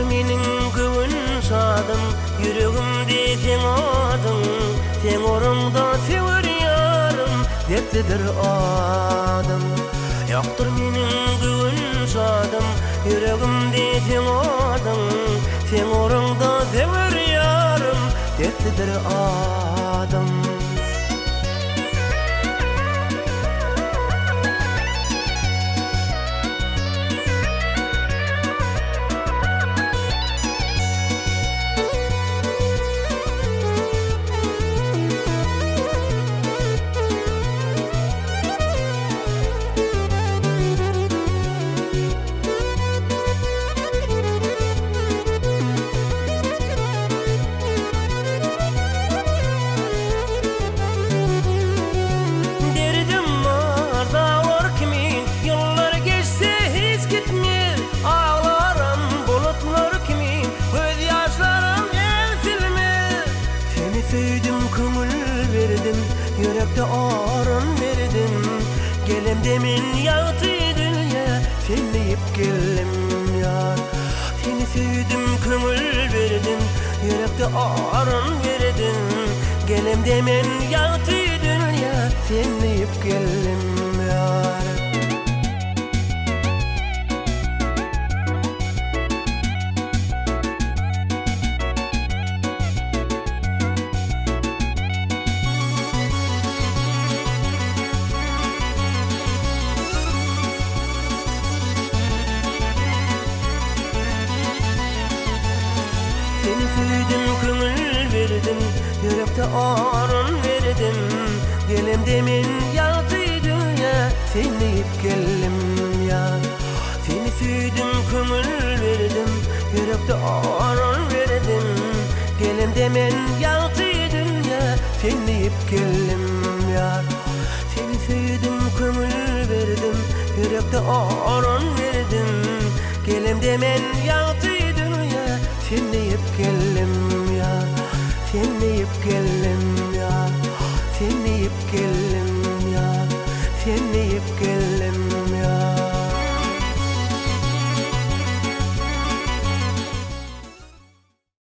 menin göwün şadym, yüregimde sen adyň, sen oranda sewer ýarym, dertlidir adym. Ýokdur menin göwün şadym, yüregimde sen adyň, sen oranda sewer ýarym, dertlidir adym. Söýdüm, köngül berdim, yürekde arın berdim. Gelemde men ýagty dünýä, sen diýip geldim ýar. Seni söýdüm, köngül berdim, yürekde aryn berdim. Gelemde men ýagty dünýä, sen diýip geldim ýar. Seni söýdüm, köngül berdim, yürekde aryn berdim. Gelemde men ýagty dünýä, sen diýip geldim ýar. Seni söýdüm, köngül berdim, yürekde aryn berdim. Gelemde men ýagty dünýä, sen diýip geldim ýar. Seni söýdüm, köngül berdim, yürekde aryn berdim. Gelemde men ýagty dünýä, sen diýip geldim ýar, sen diýip geldim ýar, sen diýip geldim ýar, sen